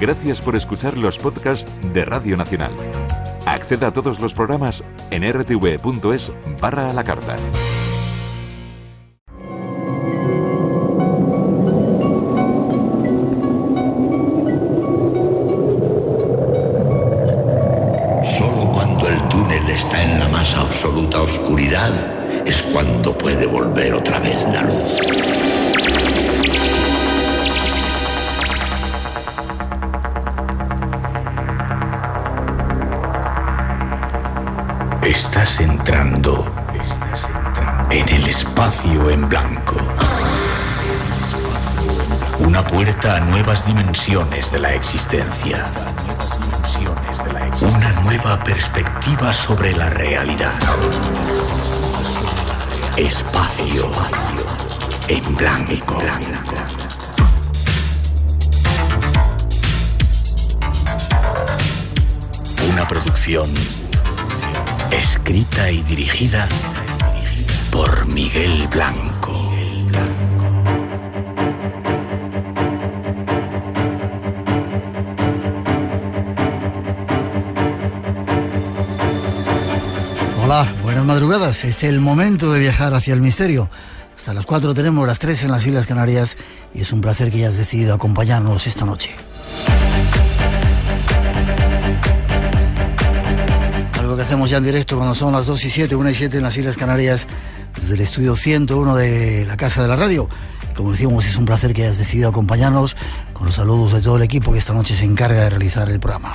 Gracias por escuchar los podcasts de Radio Nacional. Acceda a todos los programas en rtv.es/a la carta. Solo cuando el túnel está en la más absoluta oscuridad es cuando puede volver otra vez la luz. Estás entrando en el espacio en blanco. Una puerta a nuevas dimensiones de la existencia. Una nueva perspectiva sobre la realidad. Espacio en blanco. Una producción escrita y dirigida por Miguel Blanco. Hola, buenas madrugadas. Es el momento de viajar hacia el misterio. Hasta las 4 tenemos las 3 en las Islas Canarias y es un placer que hayas decidido acompañarnos esta noche. Algo que hacemos ya en directo cuando son las 2 y 7, 1 y 7 en las Islas Canarias, desde el estudio 101 de la Casa de la Radio. Como decíamos, es un placer que hayas decidido acompañarnos, con los saludos de todo el equipo que esta noche se encarga de realizar el programa.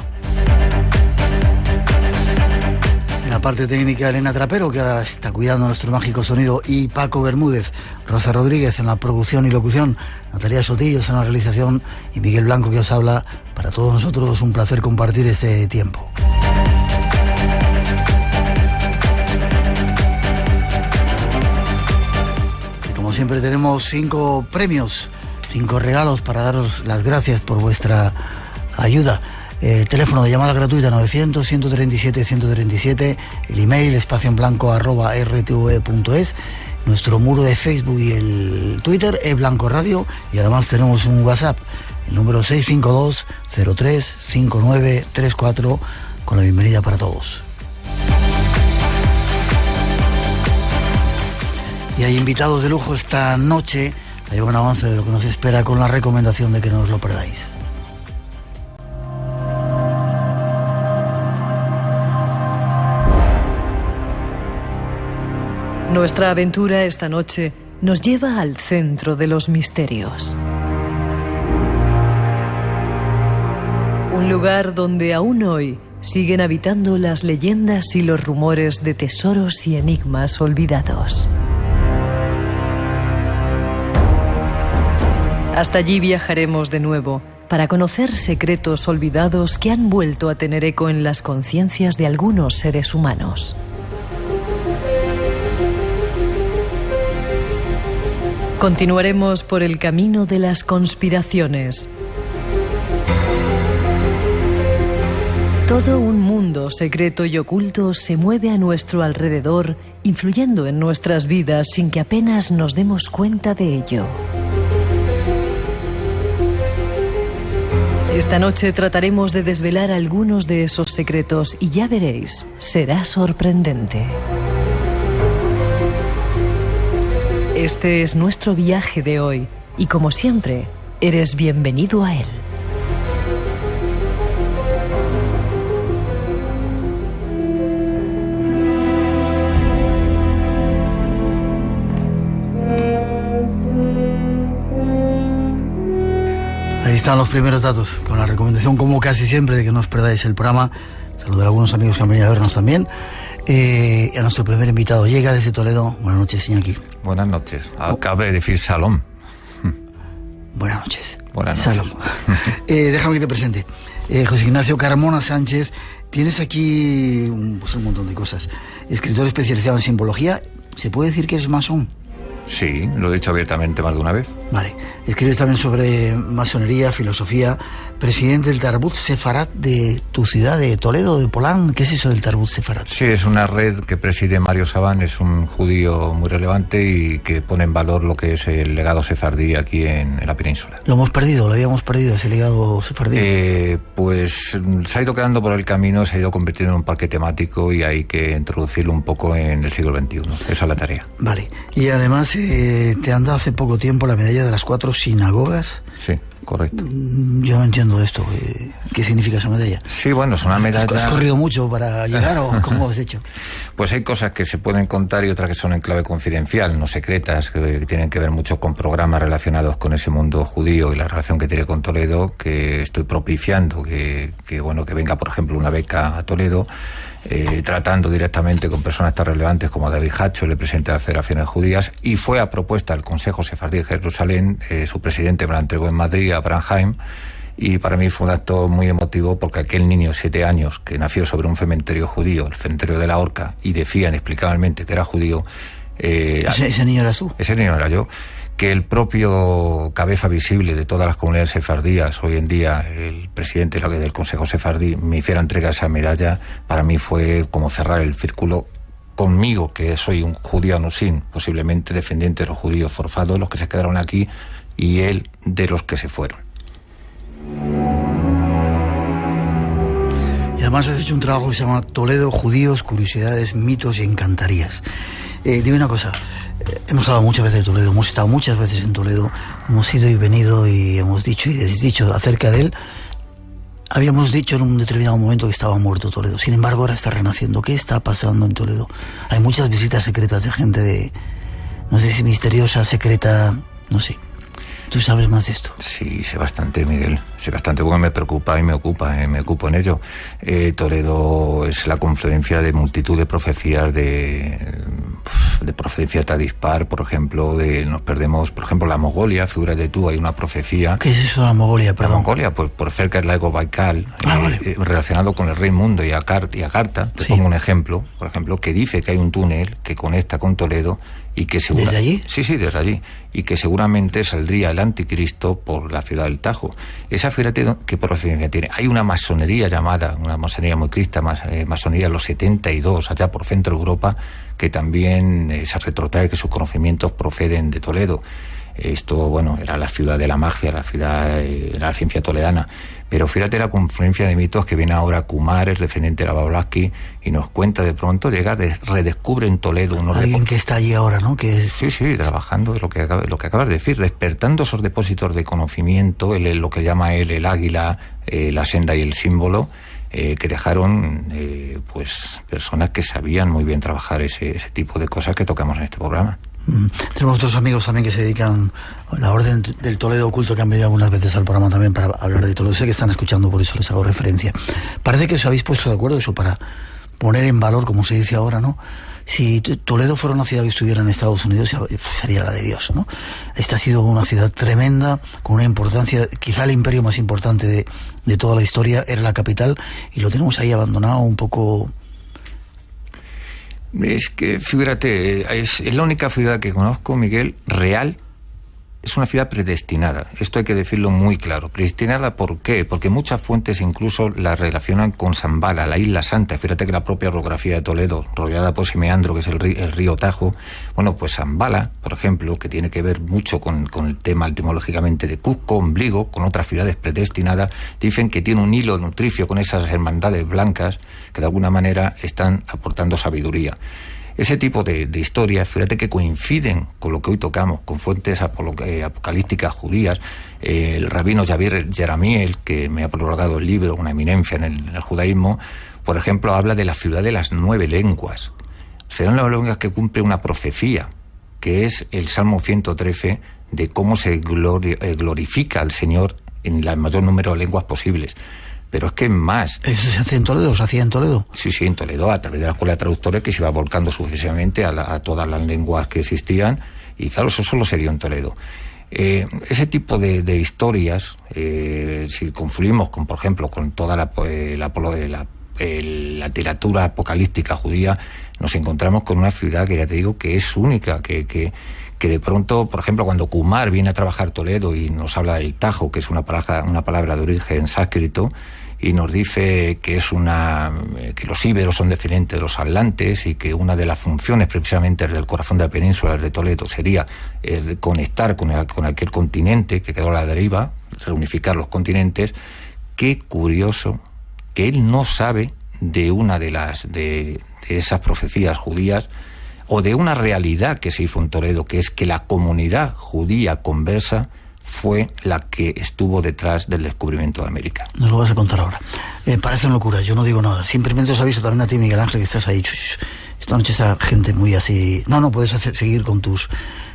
En la parte técnica, Elena Trapero, que ahora está cuidando nuestro mágico sonido, y Paco Bermúdez, Rosa Rodríguez en la producción y locución, Natalia Sotillos en la realización y Miguel Blanco que os habla. Para todos nosotros un placer compartir este tiempo. Y como siempre tenemos 5 premios, 5 regalos para daros las gracias por vuestra ayuda. Teléfono de llamada gratuita 900-137-137, el email espacioenblanco@rtv.es, nuestro muro de Facebook y el Twitter Blanco Radio, y además tenemos un WhatsApp, el número 652-035934, con la bienvenida para todos. Y hay invitados de lujo esta noche. Hay un avance de lo que nos espera con la recomendación de que no os lo perdáis. Nuestra aventura esta noche nos lleva al centro de los misterios. Un lugar donde aún hoy siguen habitando las leyendas y los rumores de tesoros y enigmas olvidados. Hasta allí viajaremos de nuevo para conocer secretos olvidados que han vuelto a tener eco en las conciencias de algunos seres humanos. Continuaremos por el camino de las conspiraciones. Todo un mundo secreto y oculto se mueve a nuestro alrededor, influyendo en nuestras vidas sin que apenas nos demos cuenta de ello. Esta noche trataremos de desvelar algunos de esos secretos y ya veréis, será sorprendente. Este es nuestro viaje de hoy y, como siempre, eres bienvenido a él. Ahí están los primeros datos, con la recomendación, como casi siempre, de que no os perdáis el programa. Saludo a algunos amigos que han venido a vernos también. Y a nuestro primer invitado, llega desde Toledo. Buenas noches, Iñaki. Buenas noches. Acabo de decir Salom. Buenas noches. Buenas noches. Salom. Déjame que te presente. José Ignacio Carmona Sánchez. Tienes aquí un montón de cosas. Escritor especializado en simbología. ¿Se puede decir que eres masón? Sí, lo he dicho abiertamente más de una vez. Vale. Escribes también sobre masonería, filosofía. Presidente del Tarbut Sefarad de tu ciudad, de Toledo, de Polán. ¿Qué es eso del Tarbut Sefarad? Sí, es una red que preside Mario Sabán, es un judío muy relevante y que pone en valor lo que es el legado sefardí aquí en la península. ¿Lo habíamos perdido, ese legado sefardí? Pues se ha ido quedando por el camino, se ha ido convirtiendo en un parque temático y hay que introducirlo un poco en el siglo XXI. Esa es la tarea. Vale. Y además te han dado hace poco tiempo la medalla de las 4 sinagogas. Sí, correcto. Yo no entiendo esto. ¿Qué significa esa medalla? Sí, bueno, es una medalla... ¿Has corrido mucho para llegar o cómo has hecho? Pues hay cosas que se pueden contar y otras que son en clave confidencial, no secretas, que tienen que ver mucho con programas relacionados con ese mundo judío y la relación que tiene con Toledo, que estoy propiciando que venga, por ejemplo, una beca a Toledo, tratando directamente con personas tan relevantes como David Hatchell, el presidente de las Federaciones Judías, y fue a propuesta del Consejo Sefardí de Jerusalén, su presidente me la entregó en Madrid, Abraham Haim, y para mí fue un acto muy emotivo porque aquel niño de 7 años que nació sobre un cementerio judío, el cementerio de la Horca, y decía inexplicablemente que era judío... ¿Ese niño eras tú? Ese niño era yo. Que el propio cabeza visible de todas las comunidades sefardías, hoy en día el presidente del Consejo Sefardí, me hiciera entrega esa medalla, para mí fue como cerrar el círculo conmigo, que soy un judío anusín, posiblemente descendiente de los judíos forfados, los que se quedaron aquí, y él de los que se fueron. Y además has hecho un trabajo que se llama Toledo, Judíos, Curiosidades, Mitos y Encantarías. Dime una cosa, hemos hablado muchas veces de Toledo, hemos estado muchas veces en Toledo, hemos ido y venido y hemos dicho y desdicho acerca de él. Habíamos dicho en un determinado momento que estaba muerto Toledo, sin embargo ahora está renaciendo. ¿Qué está pasando en Toledo? Hay muchas visitas secretas de gente no sé si misteriosa, secreta, no sé. ¿Tú sabes más de esto? Sí, sé bastante, Miguel. Sé bastante porque me preocupa y me ocupo en ello. Toledo es la confluencia de multitud de profecías, de profecía Tadispar, por ejemplo, nos perdemos, por ejemplo, la Mongolia, figúrate tú, hay una profecía... ¿Qué es eso de la Mongolia, perdón? La Mongolia, pues por cerca del lago Baikal, vale. Relacionado con el Rey Mundo y Agartha, te pongo un ejemplo, por ejemplo, que dice que hay un túnel que conecta con Toledo y que ¿Desde allí? Sí, desde allí. Y que seguramente saldría el anticristo por la ciudad del Tajo. Esa, fíjate qué profecía tiene. Hay una masonería llamada, una masonería muy crista, masonería los 72, allá por Centro Europa, que también se retrotrae que sus conocimientos proceden de Toledo. Esto, bueno, era la ciudad de la magia, era la ciencia toledana. Pero fíjate la confluencia de mitos que viene ahora Kumar, el descendiente de la Blavatsky, y nos cuenta de pronto, redescubre en Toledo unos alguien que está allí ahora, ¿no? Sí, trabajando lo que acabas de decir, despertando esos depósitos de conocimiento, lo que llama él el águila, la senda y el símbolo, que dejaron pues personas que sabían muy bien trabajar ese tipo de cosas que tocamos en este programa. Tenemos otros amigos también que se dedican a la Orden del Toledo Oculto, que han venido algunas veces al programa también para hablar de Toledo. Sé que están escuchando, por eso les hago referencia. Parece que os habéis puesto de acuerdo eso para poner en valor, como se dice ahora, ¿no? Si Toledo fuera una ciudad que estuviera en Estados Unidos, sería la de Dios, ¿no? Esta ha sido una ciudad tremenda, con una importancia, quizá el imperio más importante de toda la historia, era la capital, y lo tenemos ahí abandonado un poco... Es que, fíjate, es la única ciudad que conozco, Miguel, real. Es una ciudad predestinada, esto hay que decirlo muy claro. Predestinada, ¿por qué? Porque muchas fuentes incluso la relacionan con Zambala, la Isla Santa. Fíjate que la propia orografía de Toledo, rodeada por ese meandro que es el río Tajo, bueno, pues Zambala, por ejemplo, que tiene que ver mucho con el tema etimológicamente de Cusco, ombligo, con otras ciudades predestinadas, dicen que tiene un hilo nutricio con esas hermandades blancas que de alguna manera están aportando sabiduría. Ese tipo de historias, fíjate que coinciden con lo que hoy tocamos, con fuentes apocalípticas judías. El rabino Javier Yeramiel, que me ha prologado el libro, una eminencia en el judaísmo, por ejemplo, habla de la ciudad de las 9 lenguas. Serán las lenguas que cumple una profecía, que es el Salmo 113, de cómo se glorifica al Señor en el mayor número de lenguas posibles. Pero es que más... ¿Eso se hace en Toledo? ¿Se hacía en Toledo? Sí, en Toledo, a través de la Escuela de Traductores, que se iba volcando sucesivamente a todas las lenguas que existían, y claro, eso solo se dio en Toledo. Ese tipo de historias, si confluimos con, por ejemplo, con toda la literatura apocalíptica judía, nos encontramos con una ciudad que ya te digo que es única, que que de pronto, por ejemplo, cuando Kumar viene a trabajar Toledo y nos habla del Tajo, que es una palabra de origen sánscrito, y nos dice que que los íberos son descendientes de los atlantes y que una de las funciones precisamente del corazón de la península de Toledo sería conectar con aquel continente que quedó a la deriva, reunificar los continentes. Qué curioso que él no sabe de una de esas profecías judías o de una realidad que se hizo en Toledo, que es que la comunidad judía conversa fue la que estuvo detrás del descubrimiento de América. Nos lo vas a contar ahora. Parecen locuras, yo no digo nada. Simplemente os aviso también a ti, Miguel Ángel, que estás ahí. Esta noche esa gente muy así... No, puedes seguir con tus...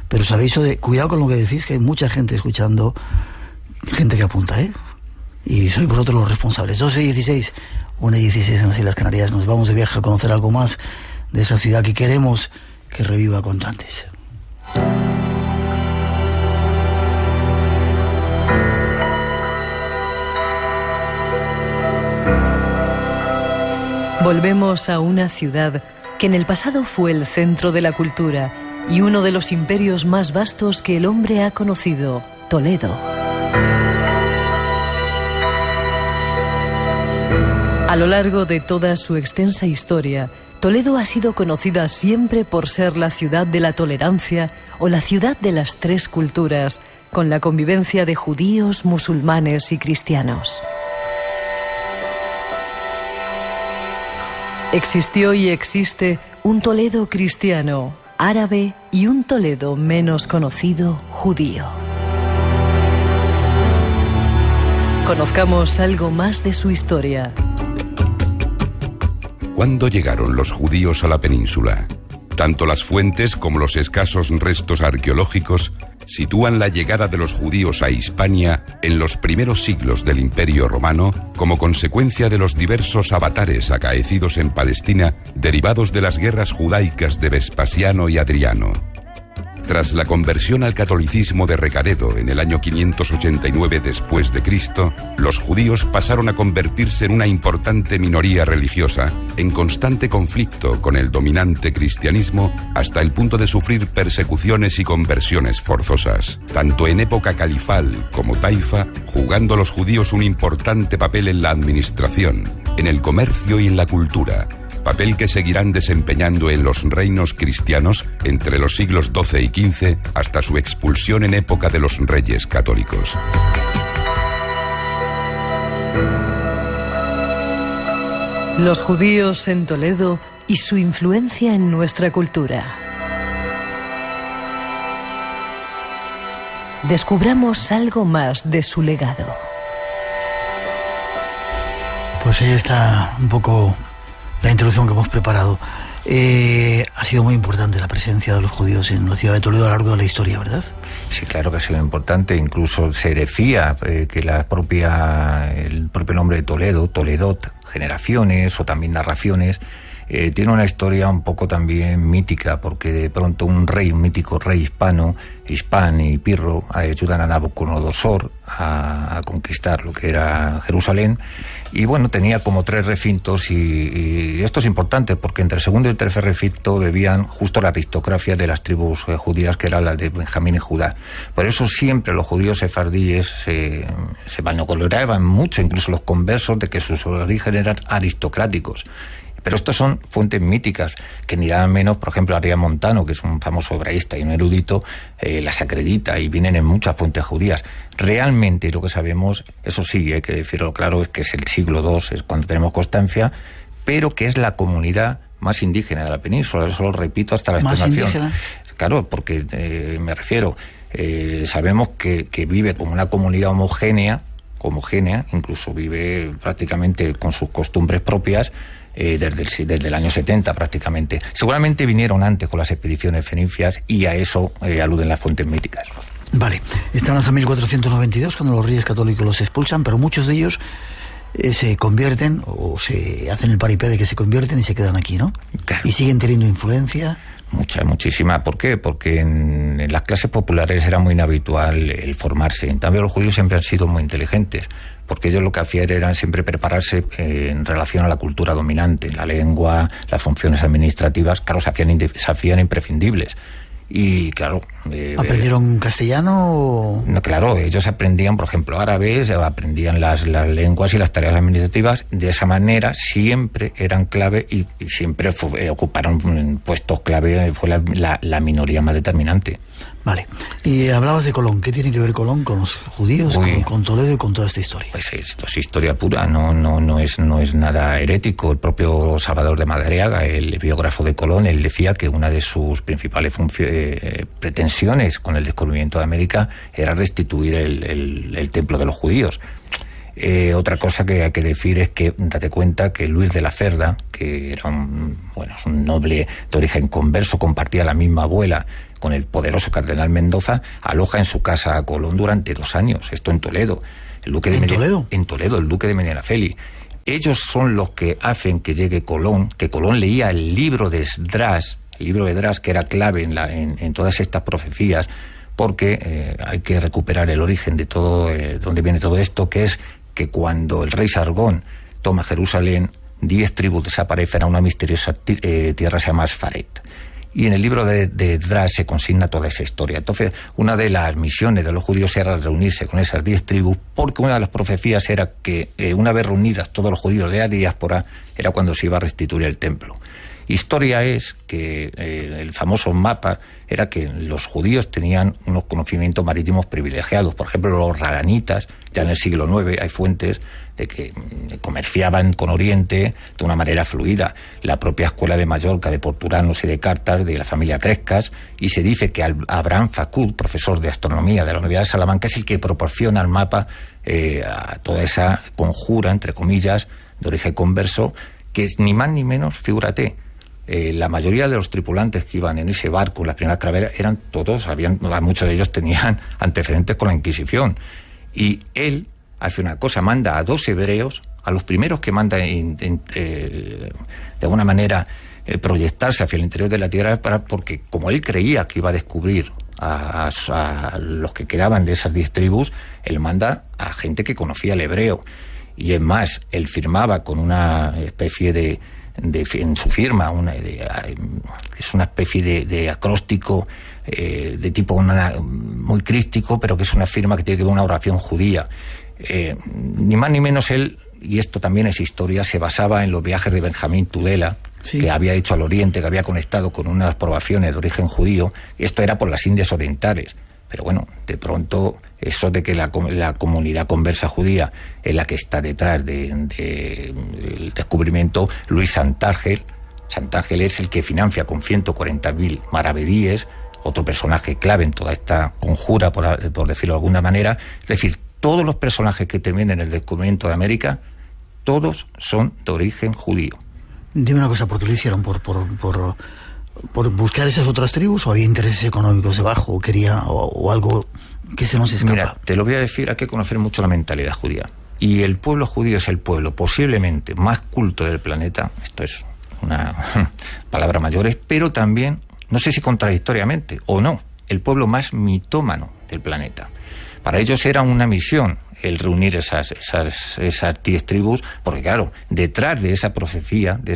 Pero os aviso de... Cuidado con lo que decís, que hay mucha gente escuchando, gente que apunta, ¿eh? Y sois vosotros los responsables. 12:16, 1:16 en las Islas Canarias. Nos vamos de viaje a conocer algo más de esa ciudad que queremos que reviva cuanto antes. Volvemos a una ciudad que en el pasado fue el centro de la cultura y uno de los imperios más vastos que el hombre ha conocido, Toledo. A lo largo de toda su extensa historia, Toledo ha sido conocida siempre por ser la ciudad de la tolerancia o la ciudad de las tres culturas, con la convivencia de judíos, musulmanes y cristianos. Existió y existe un Toledo cristiano, árabe y un Toledo menos conocido, judío. Conozcamos algo más de su historia. ¿Cuándo llegaron los judíos a la península? Tanto las fuentes como los escasos restos arqueológicos sitúan la llegada de los judíos a Hispania en los primeros siglos del Imperio Romano como consecuencia de los diversos avatares acaecidos en Palestina derivados de las guerras judaicas de Vespasiano y Adriano. Tras la conversión al catolicismo de Recaredo en el año 589 después de Cristo, los judíos pasaron a convertirse en una importante minoría religiosa, en constante conflicto con el dominante cristianismo, hasta el punto de sufrir persecuciones y conversiones forzosas. Tanto en época califal como taifa, jugando los judíos un importante papel en la administración, en el comercio y en la cultura, papel que seguirán desempeñando en los reinos cristianos entre los siglos XII y XV hasta su expulsión en época de los reyes católicos. Los judíos en Toledo y su influencia en nuestra cultura. Descubramos algo más de su legado. Pues ahí está un poco la introducción que hemos preparado. Ha sido muy importante la presencia de los judíos en la ciudad de Toledo a lo largo de la historia, ¿verdad? Sí, claro que ha sido importante. Incluso se decía que el propio nombre de Toledo, Toledot, generaciones o también narraciones, tiene una historia un poco también mítica, porque de pronto un mítico rey Hispán y Pirro, ayudan a Nabucodonosor a conquistar lo que era Jerusalén. Y bueno, tenía como 3 recintos y esto es importante porque entre el segundo y el tercer recinto vivían justo la aristocracia de las tribus judías, que era la de Benjamín y Judá. Por eso siempre los judíos sefardíes se vanagloraban mucho, incluso los conversos, de que sus orígenes eran aristocráticos. Pero estos son fuentes míticas, que ni nada menos, por ejemplo, Arián Montano, que es un famoso hebraísta y un erudito, las acredita y vienen en muchas fuentes judías. Realmente lo que sabemos, eso sí, hay que decirlo claro, es que es el siglo II, es cuando tenemos constancia, pero que es la comunidad más indígena de la península, eso lo repito hasta la extenuación. ¿Más indígena? Claro, porque me refiero, sabemos que vive como una comunidad homogénea, incluso vive prácticamente con sus costumbres propias, desde el año 70 prácticamente. Seguramente vinieron antes con las expediciones fenicias y a eso aluden las fuentes míticas. Vale, están hasta 1492 cuando los reyes católicos los expulsan, pero muchos de ellos se convierten o se hacen el paripé de que se convierten y se quedan aquí, ¿no? Claro. Y siguen teniendo influencia. Muchísima. ¿Por qué? Porque en las clases populares era muy inhabitual el formarse. En cambio, los judíos siempre han sido muy inteligentes, porque ellos lo que hacían era siempre prepararse en relación a la cultura dominante, la lengua, las funciones administrativas, claro, se hacían imprescindibles. Y claro... ¿Aprendieron castellano o...? No, claro, ellos aprendían, por ejemplo, árabes, aprendían las lenguas y las tareas administrativas. De esa manera siempre eran clave y siempre ocuparon puestos clave, fue la minoría más determinante. Vale. Y hablabas de Colón. ¿Qué tiene que ver Colón con los judíos, con Toledo y con toda esta historia? Pues esto es historia pura, no es nada herético. El propio Salvador de Madariaga, el biógrafo de Colón, él decía que una de sus principales pretensiones con el descubrimiento de América era restituir el templo de los judíos. Otra cosa que hay que decir es que date cuenta que Luis de la Cerda, que era un noble de origen converso, compartía la misma abuela con el poderoso cardenal Mendoza, aloja en su casa a Colón durante 2 años, esto en Toledo. ¿Toledo? En Toledo, el duque de Medinaceli. Ellos son los que hacen que llegue Colón, que Colón leía el libro de Esdras, que era clave en todas estas profecías, porque hay que recuperar el origen de todo, donde viene todo esto, que es que cuando el rey Sargón toma Jerusalén, 10 tribus desaparecen a una misteriosa tierra se llama Asfaret. Y en el libro de Esdras se consigna toda esa historia. Entonces, una de las misiones de los judíos era reunirse con esas 10 tribus, porque una de las profecías era que una vez reunidas todos los judíos de la diáspora, era cuando se iba a restituir el templo. Historia es que el famoso mapa era que los judíos tenían unos conocimientos marítimos privilegiados. Por ejemplo, los radanitas, ya en el siglo IX hay fuentes de que comerciaban con Oriente de una manera fluida. La propia escuela de Mallorca, de Porturanos y de Cártar, de la familia Crescas, y se dice que Abraham Facud, profesor de astronomía de la Universidad de Salamanca, es el que proporciona el mapa a toda esa conjura, entre comillas, de origen converso, que es ni más ni menos, figúrate, la mayoría de los tripulantes que iban en ese barco, las primeras carabelas, eran todos, muchos de ellos tenían antecedentes con la Inquisición. Y él hace una cosa, manda a 2 hebreos, a los primeros que manda de alguna manera proyectarse hacia el interior de la tierra, porque como él creía que iba a descubrir a los que quedaban de esas 10 tribus, él manda a gente que conocía el hebreo. Y es más, él firmaba con una especie en su firma, es una especie de acróstico de tipo muy crístico, pero que es una firma que tiene que ver con una oración judía. Ni más ni menos él, y esto también es historia, se basaba en los viajes de Benjamín Tudela, sí, que había hecho al Oriente, que había conectado con unas probaciones de origen judío. Esto era por las Indias Orientales. Pero bueno, de pronto eso de que la comunidad conversa judía es la que está detrás del descubrimiento. Luis Santángel es el que financia con 140.000 maravedíes, otro personaje clave en toda esta conjura, por decirlo de alguna manera. Es decir, todos los personajes que terminan en el descubrimiento de América, todos son de origen judío. Dime una cosa, ¿por qué lo hicieron? ¿Por buscar esas otras tribus o había intereses económicos debajo o algo que se nos escapa? Mira, te lo voy a decir, hay que conocer mucho la mentalidad judía. Y el pueblo judío es el pueblo posiblemente más culto del planeta. Esto es una palabra mayor, pero también, no sé si contradictoriamente o no, el pueblo más mitómano del planeta. Para ellos era una misión el reunir esas 10 tribus, porque claro, detrás de esa profecía, de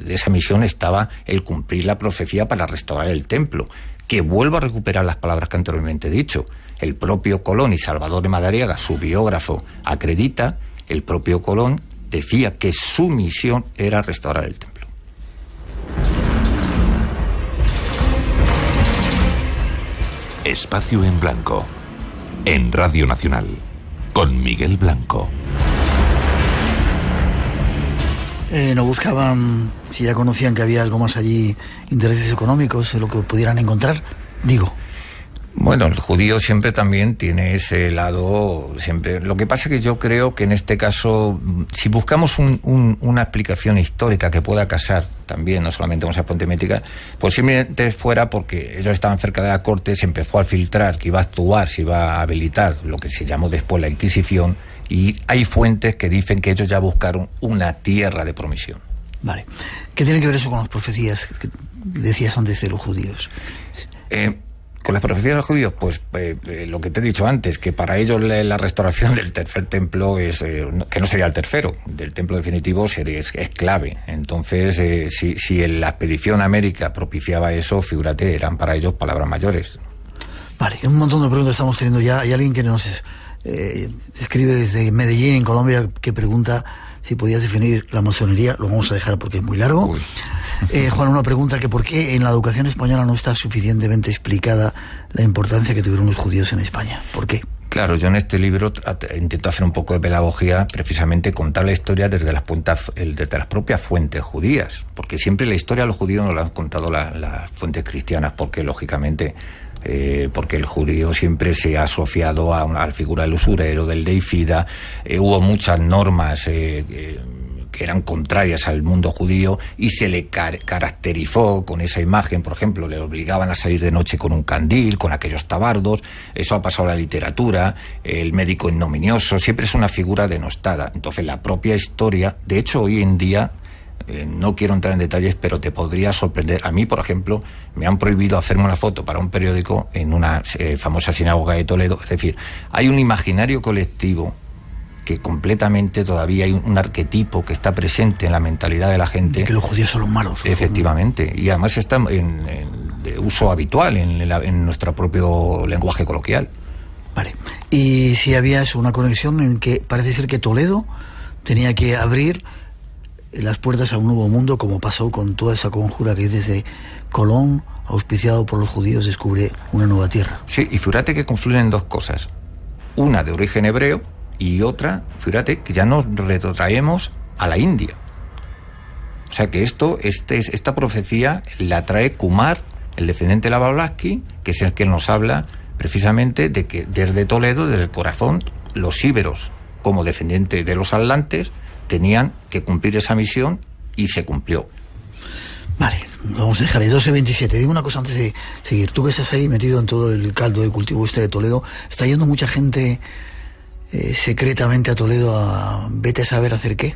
esa misión, estaba el cumplir la profecía para restaurar el templo, que vuelvo a recuperar las palabras que anteriormente he dicho. El propio Colón, y Salvador de Madariaga, su biógrafo, acredita, el propio Colón decía que su misión era restaurar el templo. Espacio en Blanco, en Radio Nacional, con Miguel Blanco. ¿No buscaban, si ya conocían que había algo más allí, intereses económicos, lo que pudieran encontrar? Digo. Bueno, el judío siempre también tiene ese lado, siempre. Lo que pasa es que yo creo que en este caso, si buscamos una explicación histórica que pueda casar también, no solamente con esa fuente mítica, posiblemente fuera porque ellos estaban cerca de la corte, se empezó a filtrar que iba a actuar, se iba a habilitar lo que se llamó después la Inquisición, y hay fuentes que dicen que ellos ya buscaron una tierra de promisión. Vale. ¿Qué tiene que ver eso con las profecías que decías antes de los judíos? con las profecías de los judíos, pues lo que te he dicho antes, que para ellos la restauración del tercer templo es que no sería el tercero, del templo definitivo es clave. Entonces, si la expedición a América propiciaba eso, figúrate, eran para ellos palabras mayores. Vale, un montón de preguntas estamos teniendo ya. Hay alguien que nos escribe desde Medellín, en Colombia, que pregunta si podías definir la masonería. Lo vamos a dejar porque es muy largo. Juan, una pregunta, que por qué en la educación española no está suficientemente explicada la importancia que tuvieron los judíos en España. ¿Por qué? Claro, yo en este libro intento hacer un poco de pedagogía, precisamente contar la historia desde las propias fuentes judías, porque siempre la historia de los judíos nos la han contado las fuentes cristianas, porque lógicamente porque el judío siempre se ha asociado a la figura del usurero, del deicida. Hubo muchas normas que eran contrarias al mundo judío y se le caracterizó con esa imagen. Por ejemplo, le obligaban a salir de noche con un candil, con aquellos tabardos. Eso ha pasado a la literatura. El médico ignominioso siempre es una figura denostada. Entonces la propia historia, de hecho hoy en día, no quiero entrar en detalles, pero te podría sorprender. A mí, por ejemplo, me han prohibido hacerme una foto para un periódico en una famosa sinagoga de Toledo. Es decir, hay un imaginario colectivo que completamente todavía hay un arquetipo que está presente en la mentalidad de la gente. Que los judíos son los malos. Efectivamente. Y además está de uso habitual en nuestro propio lenguaje coloquial. Vale. Y si había eso, una conexión en que parece ser que Toledo tenía que abrir las puertas a un nuevo mundo, como pasó con toda esa conjura que desde Colón, auspiciado por los judíos, descubre una nueva tierra. Sí, y fíjate que confluyen dos cosas. Una de origen hebreo y otra, fíjate, que ya nos retrotraemos a la India. O sea que esta profecía la trae Kumar, el descendiente de la Blavatsky, que es el que nos habla precisamente de que desde Toledo, desde el corazón, los íberos, como descendientes de los atlantes, tenían que cumplir esa misión y se cumplió. Vale, vamos a dejar ahí. 12:27. Dime una cosa antes de seguir. Tú que estás ahí metido en todo el caldo de cultivo de Toledo, ¿está yendo mucha gente secretamente a Toledo a vete a saber hacer qué?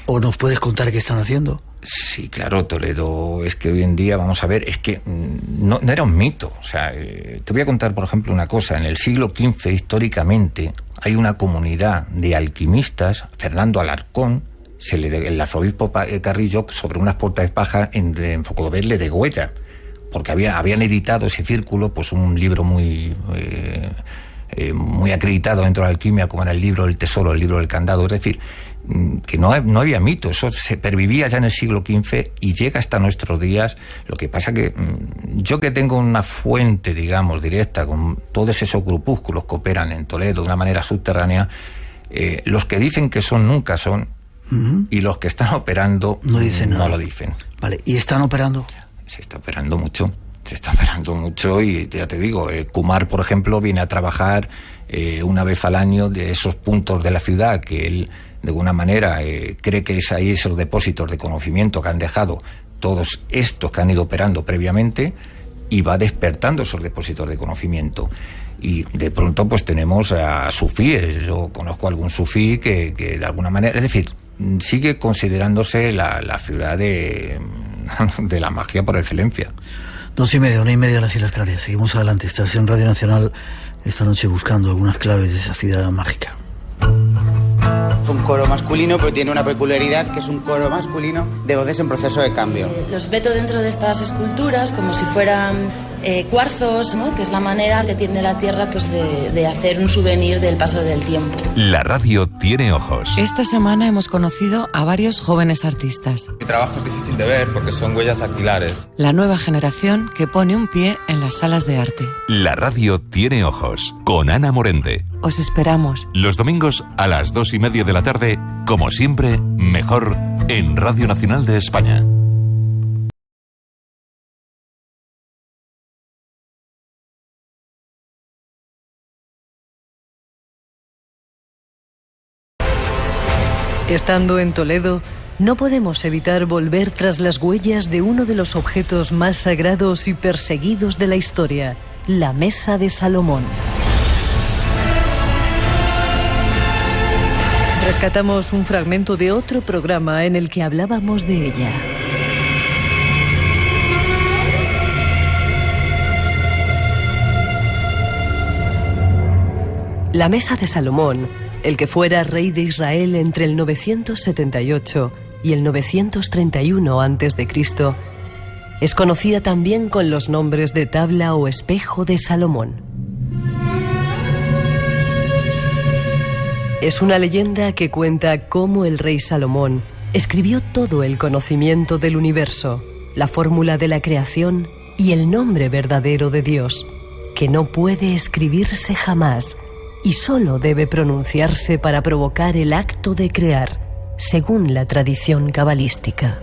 ¿O nos puedes contar qué están haciendo? Sí, claro, Toledo es que hoy en día, vamos a ver, es que no era un mito. O sea, te voy a contar, por ejemplo, una cosa. En el siglo XV, históricamente, hay una comunidad de alquimistas. Fernando Alarcón, el arzobispo Carrillo, sobre unas puertas de paja en Focodoberle de Goya, porque habían editado ese círculo, pues un libro muy acreditado dentro de la alquimia, como era el libro del tesoro, el libro del candado. Es decir, que no había mito, eso se pervivía ya en el siglo XV y llega hasta nuestros días. Lo que pasa que yo, que tengo una fuente, digamos, directa con todos esos grupúsculos que operan en Toledo de una manera subterránea, los que dicen que son nunca son, y los que están operando no lo dicen. Vale, ¿y están operando? Se está operando mucho. Se está operando mucho y ya te digo, Kumar, por ejemplo, viene a trabajar una vez al año de esos puntos de la ciudad que él, de alguna manera, cree que es ahí esos depósitos de conocimiento que han dejado todos estos que han ido operando previamente, y va despertando esos depósitos de conocimiento. Y de pronto pues tenemos a sufíes. Yo conozco algún sufí que de alguna manera, es decir, sigue considerándose la ciudad de la magia por excelencia. 2:30, 1:30 en las Islas Canarias. Seguimos adelante. Estás en Radio Nacional esta noche buscando algunas claves de esa ciudad mágica. Es un coro masculino, pero tiene una peculiaridad, que es un coro masculino de voces en proceso de cambio. Los meto dentro de estas esculturas como si fueran cuarzos, ¿no? Que es la manera que tiene la tierra, pues, de hacer un souvenir del paso del tiempo. La radio tiene ojos. Esta semana hemos conocido a varios jóvenes artistas. Mi trabajo es difícil de ver porque son huellas dactilares. La nueva generación que pone un pie en las salas de arte. La radio tiene ojos, con Ana Morente. Os esperamos. Los domingos a las 2:30 de la tarde, como siempre, mejor en Radio Nacional de España. Estando en Toledo, no podemos evitar volver tras las huellas de uno de los objetos más sagrados y perseguidos de la historia, la Mesa de Salomón. Rescatamos un fragmento de otro programa en el que hablábamos de ella. La mesa de Salomón, el que fuera rey de Israel entre el 978 y el 931 a.C., es conocida también con los nombres de tabla o espejo de Salomón. Es una leyenda que cuenta cómo el rey Salomón escribió todo el conocimiento del universo, la fórmula de la creación y el nombre verdadero de Dios, que no puede escribirse jamás y solo debe pronunciarse para provocar el acto de crear, según la tradición cabalística.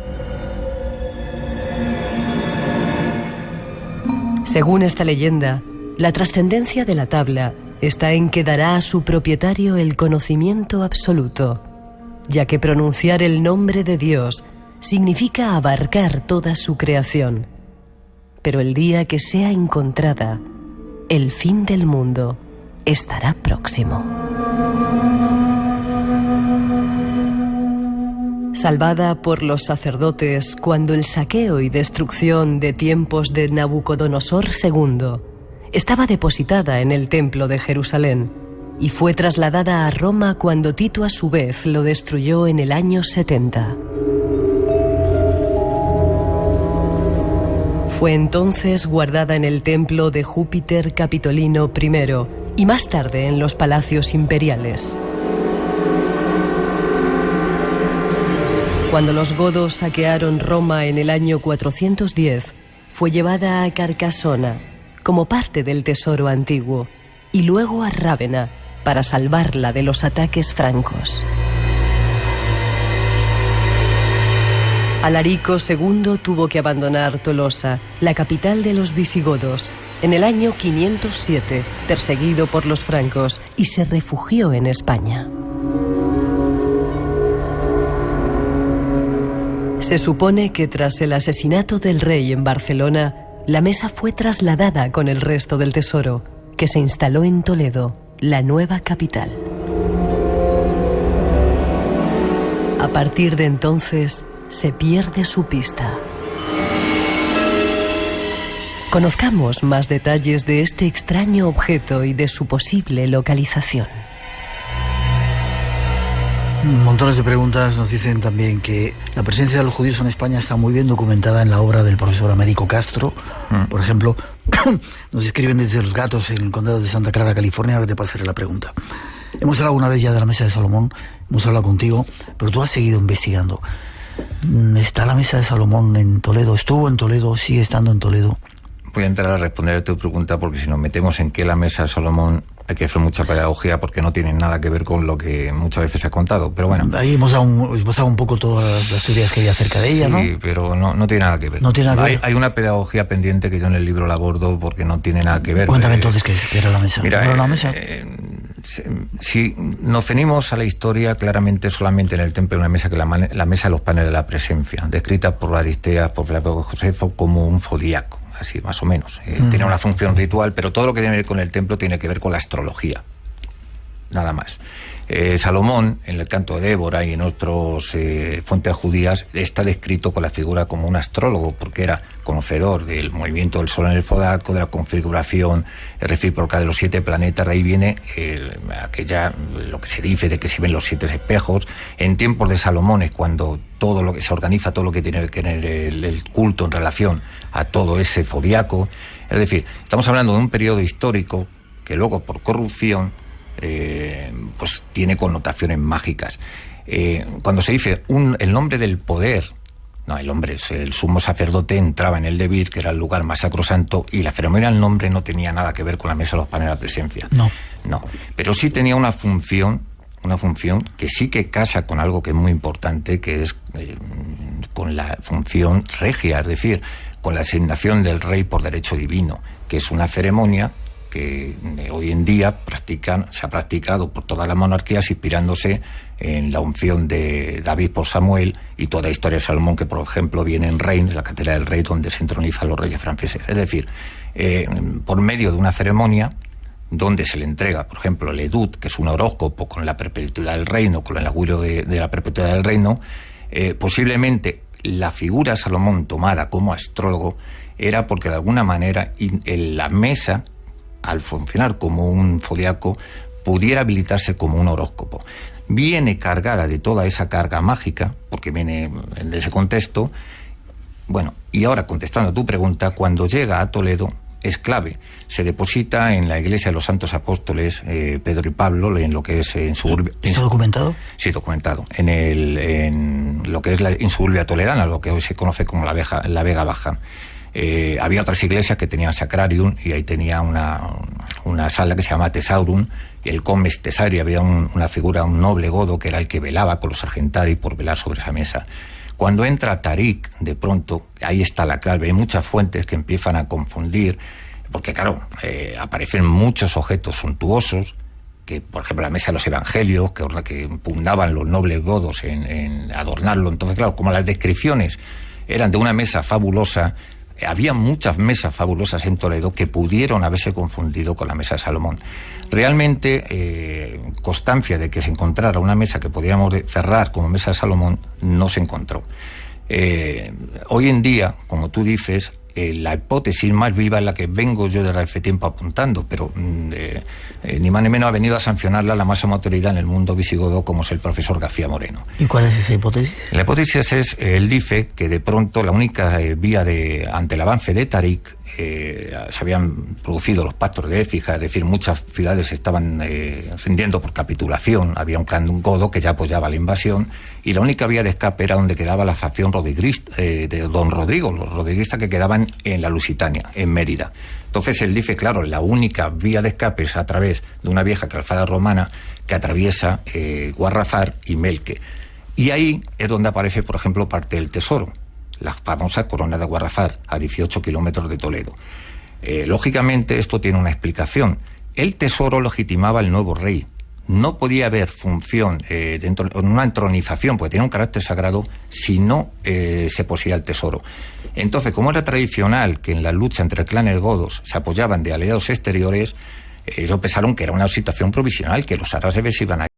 Según esta leyenda, la trascendencia de la tabla está en que dará a su propietario el conocimiento absoluto, ya que pronunciar el nombre de Dios significa abarcar toda su creación. Pero el día que sea encontrada, el fin del mundo estará próximo. Salvada por los sacerdotes cuando el saqueo y destrucción de tiempos de Nabucodonosor II, estaba depositada en el templo de Jerusalén y fue trasladada a Roma cuando Tito a su vez lo destruyó en el año 70. Fue entonces guardada en el templo de Júpiter Capitolino I y más tarde en los palacios imperiales. Cuando los godos saquearon Roma en el año 410, fue llevada a Carcasona como parte del tesoro antiguo y luego a Rávena para salvarla de los ataques francos. Alarico II tuvo que abandonar Tolosa, la capital de los visigodos, en el año 507, perseguido por los francos, y se refugió en España. Se supone que tras el asesinato del rey en Barcelona, la mesa fue trasladada con el resto del tesoro, que se instaló en Toledo, la nueva capital. A partir de entonces, se pierde su pista. Conozcamos más detalles de este extraño objeto y de su posible localización. Montones de preguntas nos dicen también que la presencia de los judíos en España está muy bien documentada en la obra del profesor Américo Castro. Por ejemplo, nos escriben desde Los Gatos, en el condado de Santa Clara, California. Ahora te pasaré la pregunta. Hemos hablado una vez ya de la mesa de Salomón, hemos hablado contigo, pero tú has seguido investigando. ¿Está la mesa de Salomón en Toledo? ¿Estuvo en Toledo? ¿Sigue estando en Toledo? Voy a entrar a responder a tu pregunta, porque si nos metemos en qué la mesa de Salomón, hay que hacer mucha pedagogía, porque no tiene nada que ver con lo que muchas veces se ha contado, pero bueno. Ahí hemos dado un poco todas las teorías que hay acerca de ella, sí, ¿no? Sí, pero no tiene nada que ver. No tiene nada que ver. Hay una pedagogía pendiente que yo en el libro la abordo porque no tiene nada que ver. Cuéntame entonces qué era la mesa. Mira, ¿Era la mesa? Si nos venimos a la historia, claramente solamente en el templo hay una mesa, que la mesa de los panes de la presencia, descrita por Aristeas, por Flavio Josefo, como un zodiaco, así más o menos. Tiene una función ritual, pero todo lo que tiene que ver con el templo tiene que ver con la astrología. Nada más. Salomón, en el canto de Débora y en otras fuentes judías, está descrito con la figura como un astrólogo, porque era conocedor del movimiento del Sol en el zodiaco, de la configuración recíproca de los 7 planetas. De ahí viene lo que se dice de que se ven los 7 espejos. En tiempos de Salomón es cuando todo lo que se organiza, todo lo que tiene que ver el culto en relación a todo ese zodiaco. Es decir, estamos hablando de un periodo histórico que luego, por corrupción, pues tiene connotaciones mágicas. Cuando se dice el nombre del poder, no, el sumo sacerdote entraba en el Debir, que era el lugar más sacrosanto, y la ceremonia del nombre no tenía nada que ver con la mesa de los panes de la presencia. No, pero sí tenía una función que sí que casa con algo que es muy importante, que es con la función regia, es decir, con la asignación del rey por derecho divino, que es una ceremonia que hoy en día se ha practicado por todas las monarquías, inspirándose en la unción de David por Samuel y toda la historia de Salomón, que por ejemplo viene en Reims, la catedral del rey, donde se entronizan los reyes franceses. Es decir, por medio de una ceremonia donde se le entrega, por ejemplo, el edut, que es un horóscopo con la perpetuidad del reino, con el augurio de la perpetuidad del reino, posiblemente la figura de Salomón tomada como astrólogo era porque de alguna manera la mesa, al funcionar como un zodiaco, pudiera habilitarse como un horóscopo. Viene cargada de toda esa carga mágica, porque viene de ese contexto. Bueno, y ahora contestando a tu pregunta, cuando llega a Toledo es clave. Se deposita en la iglesia de los Santos Apóstoles, Pedro y Pablo, en lo que es en suburbia. ¿Está documentado? Sí, documentado. En lo que es en suburbia toledana, lo que hoy se conoce como la Vega Baja. Había otras iglesias que tenían sacrarium, y ahí tenía una sala que se llama Tesaurum, y el comes tesari, había una figura, un noble godo, que era el que velaba con los argentari por velar sobre esa mesa. Cuando entra Tarik, de pronto, ahí está la clave. Hay muchas fuentes que empiezan a confundir, porque claro, aparecen muchos objetos suntuosos, que por ejemplo la mesa de los evangelios, que pugnaban los nobles godos en adornarlo. Entonces claro, como las descripciones eran de una mesa fabulosa, había muchas mesas fabulosas en Toledo que pudieron haberse confundido con la mesa de Salomón. Realmente, constancia de que se encontrara una mesa que podíamos cerrar como mesa de Salomón no se encontró. Hoy en día, como tú dices, la hipótesis más viva es la que vengo yo desde hace tiempo apuntando, pero ni más ni menos ha venido a sancionarla la máxima autoridad en el mundo visigodo, como es el profesor García Moreno. ¿Y cuál es esa hipótesis? La hipótesis es, él dice que de pronto la única vía ante el avance de Tarik, se habían producido los pactos de Écija, es decir, muchas ciudades estaban rindiendo por capitulación, había un clan godo que ya apoyaba la invasión, y la única vía de escape era donde quedaba la facción de don Rodrigo, los rodriguistas que quedaban en la Lusitania, en Mérida. Entonces él dice, claro, la única vía de escape es a través de una vieja calzada romana que atraviesa Guarrafar y Melque. Y ahí es donde aparece, por ejemplo, parte del tesoro, la famosa corona de Guarrafar, a 18 kilómetros de Toledo. Lógicamente esto tiene una explicación. El tesoro legitimaba al nuevo rey. No podía haber función dentro de una entronización, porque tenía un carácter sagrado, si no se poseía el tesoro. Entonces, como era tradicional que en la lucha entre clanes godos se apoyaban de aliados exteriores, ellos pensaron que era una situación provisional, que los árabes iban a...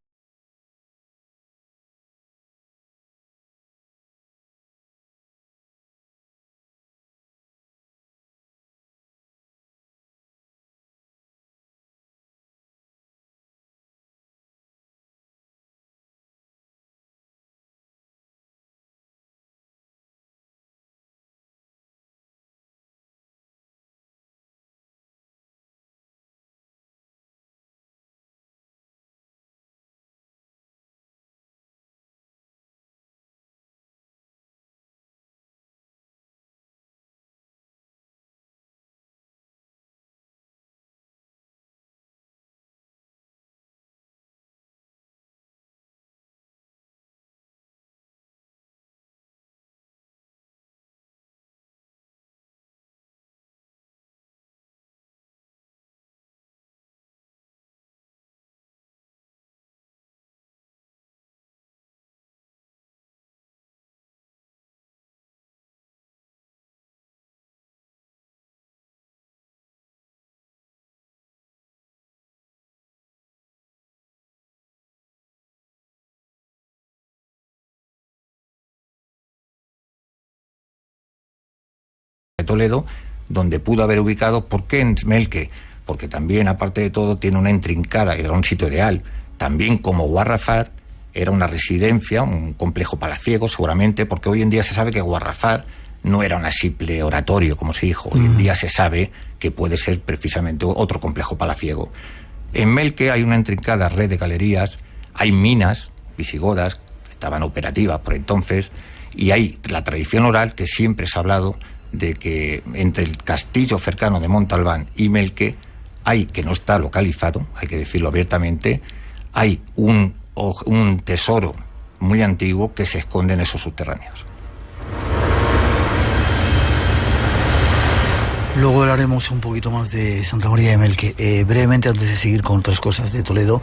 Toledo, donde pudo haber ubicado. ¿Por qué en Melque? Porque también, aparte de todo, tiene una intrincada, era un sitio ideal. También como Guarrafar era una residencia, un complejo palaciego seguramente, porque hoy en día se sabe que Guarrafar no era un simple oratorio, como se dijo. Hoy en día se sabe que puede ser precisamente otro complejo palaciego. En Melque hay una intrincada red de galerías, hay minas visigodas que estaban operativas por entonces, y hay la tradición oral que siempre se ha hablado de que entre el castillo cercano de Montalbán y Melque hay, que no está localizado, hay que decirlo abiertamente, hay un tesoro muy antiguo que se esconde en esos subterráneos. Luego hablaremos un poquito más de Santa María de Melque. Brevemente, antes de seguir con otras cosas de Toledo,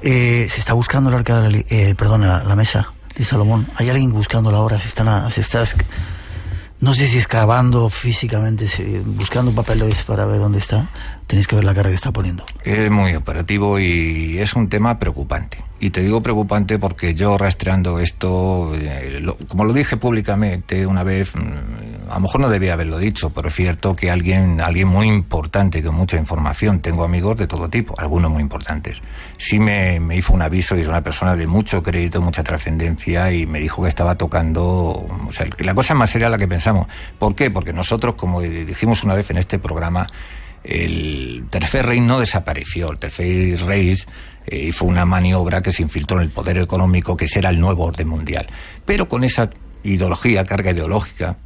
se está buscando el arca de la mesa de Salomón. ¿Hay alguien buscándola ahora? No sé si excavando físicamente, buscando papeles para ver dónde está. Tenéis que ver la cara que está poniendo. Es muy operativo y es un tema preocupante. Y te digo preocupante porque yo rastreando esto, como lo dije públicamente una vez, a lo mejor no debía haberlo dicho, pero es cierto que alguien muy importante, con mucha información, tengo amigos de todo tipo, algunos muy importantes, sí me hizo un aviso, y es una persona de mucho crédito, mucha trascendencia, y me dijo que estaba tocando, o sea, que la cosa es más seria de la que pensamos. ¿Por qué? Porque nosotros, como dijimos una vez en este programa, el Tercer Reich no desapareció. El Tercer Reich hizo una maniobra que se infiltró en el poder económico, que ese era el nuevo orden mundial, pero con esa ideología, carga ideológica,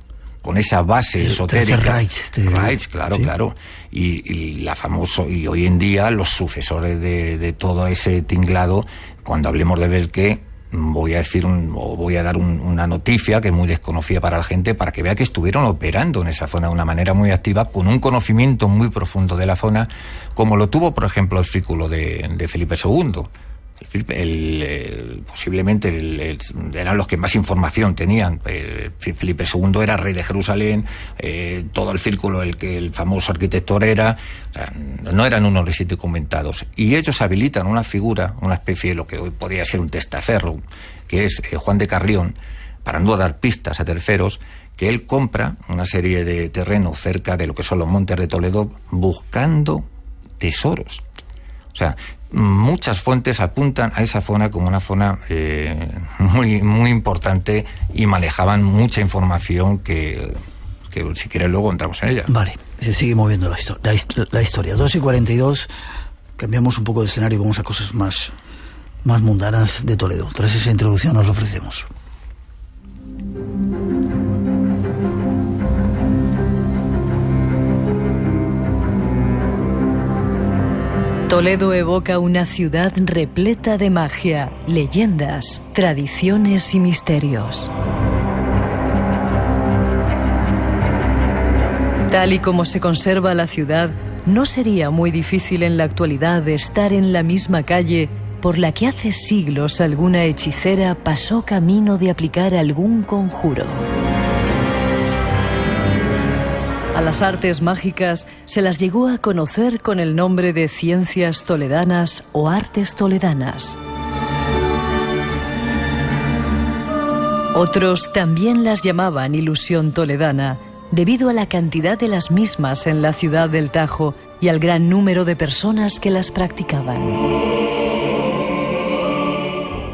con esa base esotérica. Reich, claro, ¿sí? Claro. Y la famosa, y hoy en día los sucesores de todo ese tinglado, cuando hablemos de Belqué, voy a dar una noticia que es muy desconocida para la gente, para que vea que estuvieron operando en esa zona de una manera muy activa, con un conocimiento muy profundo de la zona, como lo tuvo, por ejemplo, el círculo de Felipe II. Posiblemente eran los que más información tenían. Felipe II era rey de Jerusalén, todo el círculo el famoso arquitecto era, o sea, no eran unos recientes comentados, y ellos habilitan una figura, una especie de lo que hoy podría ser un testaferro, que es Juan de Carrión, para no dar pistas a terceros, que él compra una serie de terrenos cerca de lo que son los Montes de Toledo, buscando tesoros. O sea, muchas fuentes apuntan a esa zona como una zona muy, muy importante, y manejaban mucha información que si quieres luego entramos en ella. Vale, se sigue moviendo la historia. 2:42, cambiamos un poco de escenario y vamos a cosas más mundanas de Toledo. Tras esa introducción nos lo ofrecemos. Toledo evoca una ciudad repleta de magia, leyendas, tradiciones y misterios. Tal y como se conserva la ciudad, no sería muy difícil en la actualidad estar en la misma calle por la que hace siglos alguna hechicera pasó camino de aplicar algún conjuro. A las artes mágicas se las llegó a conocer con el nombre de ciencias toledanas o artes toledanas. Otros también las llamaban ilusión toledana, debido a la cantidad de las mismas en la ciudad del Tajo y al gran número de personas que las practicaban.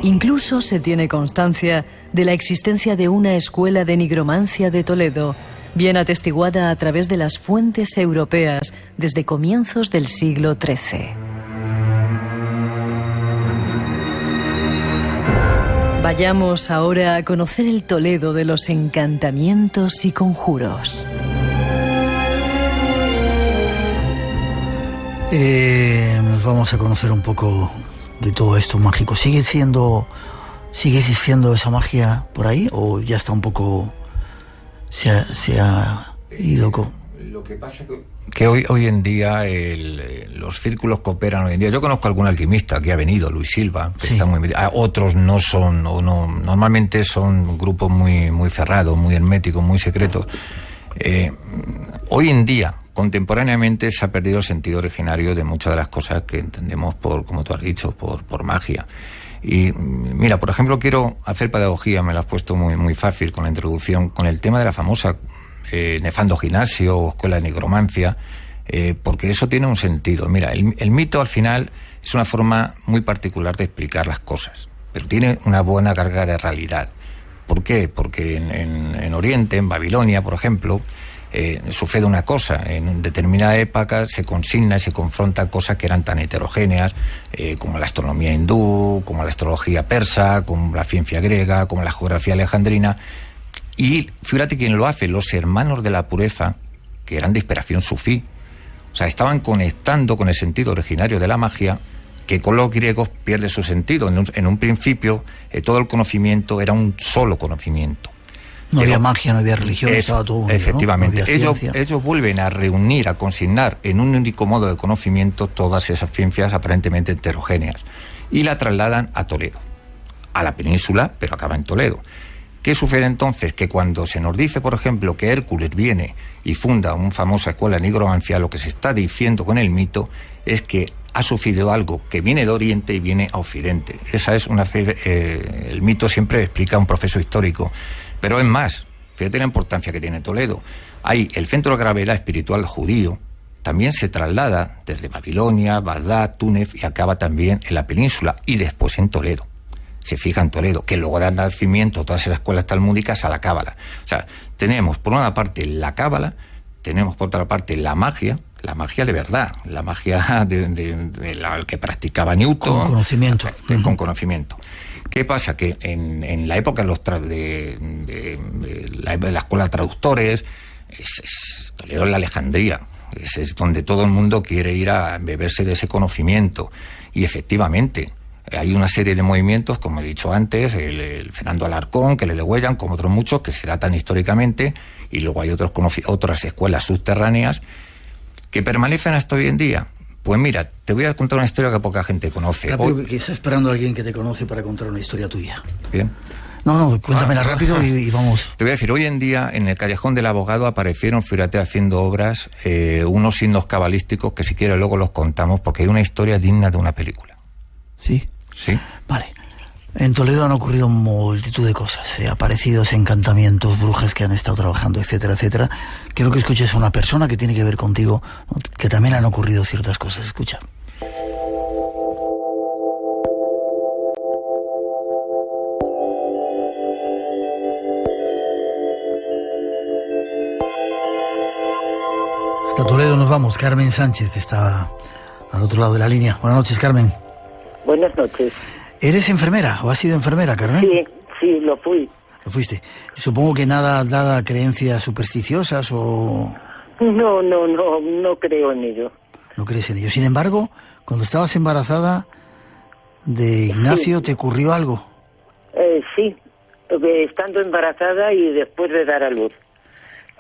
Incluso se tiene constancia de la existencia de una escuela de nigromancia de Toledo, bien atestiguada a través de las fuentes europeas desde comienzos del siglo XIII. Vayamos ahora a conocer el Toledo de los encantamientos y conjuros. Nos vamos a conocer un poco de todo esto mágico. ¿Sigue existiendo esa magia por ahí o ya está un poco... se ha ido con... Lo que pasa que hoy en día los círculos que operan hoy en día, yo conozco a algún alquimista que ha venido, Luis Silva, que está muy, otros no son, o no, normalmente son grupos muy, muy cerrados, muy herméticos, muy secretos. Hoy en día, contemporáneamente, se ha perdido el sentido originario de muchas de las cosas que entendemos como tú has dicho, por magia. Y mira, por ejemplo, quiero hacer pedagogía, me lo has puesto muy, muy fácil con la introducción, con el tema de la famosa nefando gimnasio o escuela de nigromancia, porque eso tiene un sentido. Mira, el mito al final es una forma muy particular de explicar las cosas, pero tiene una buena carga de realidad. ¿Por qué? Porque en Oriente, en Babilonia, por ejemplo, sucede una cosa, en determinada época se consigna y se confrontan cosas que eran tan heterogéneas como la astronomía hindú, como la astrología persa, como la ciencia griega, como la geografía alejandrina, y fíjate quién lo hace, los hermanos de la pureza, que eran de inspiración sufí, o sea, estaban conectando con el sentido originario de la magia, que con los griegos pierde su sentido. En un principio todo el conocimiento era un solo conocimiento. No había magia, no había religión, estaba todo unido, efectivamente, ¿no? ellos vuelven a reunir, a consignar en un único modo de conocimiento todas esas ciencias aparentemente heterogéneas y la trasladan a Toledo, a la península, pero acaba en Toledo. ¿Qué sucede entonces? Que cuando se nos dice, por ejemplo, que Hércules viene y funda una famosa escuela de nigromancia, lo que se está diciendo con el mito es que ha sucedido algo que viene de Oriente y viene a Occidente. Esa es una fe, el mito siempre explica un proceso histórico. Pero es más, Fíjate la importancia que tiene Toledo. Ahí el centro de gravedad espiritual judío también se traslada desde Babilonia, Bagdad, Túnez y acaba también en la península y después en Toledo. Se fija en Toledo, que luego da nacimiento a todas esas escuelas talmúdicas a la cábala. O sea, tenemos por una parte la cábala, tenemos por otra parte la magia de verdad, la magia de la que practicaba Newton. Con conocimiento. Con conocimiento. ¿Qué pasa? Que en la época de la escuela de traductores, Toledo es la Alejandría, es donde todo el mundo quiere ir a beberse de ese conocimiento. Y efectivamente, hay una serie de movimientos, como he dicho antes, el Fernando Alarcón, que le degüellan, como otros muchos, que se datan históricamente, y luego hay otras escuelas subterráneas que permanecen hasta hoy en día. Pues mira, te voy a contar una historia que poca gente conoce. Rápido, que está esperando a alguien que te conoce para contar una historia tuya. Bien. No, cuéntamela rápido y vamos. Te voy a decir, hoy en día en el Callejón del Abogado aparecieron, fíjate, haciendo obras, unos signos cabalísticos que si quieres luego los contamos, porque hay una historia digna de una película. ¿Sí? Sí. Vale. En Toledo han ocurrido multitud de cosas, aparecidos, encantamientos, brujas que han estado trabajando, etcétera, etcétera. Quiero que escuches a una persona que tiene que ver contigo, que también han ocurrido ciertas cosas. Escucha. Hasta Toledo nos vamos. Carmen Sánchez está al otro lado de la línea. Buenas noches, Carmen. Buenas noches. ¿Eres enfermera o has sido enfermera, Carmen? Sí, lo fui. Lo fuiste. Supongo que nada dada creencias supersticiosas o... No creo en ello. No crees en ello. Sin embargo, cuando estabas embarazada de Ignacio, ¿te ocurrió algo? Sí, estando embarazada y después de dar a luz.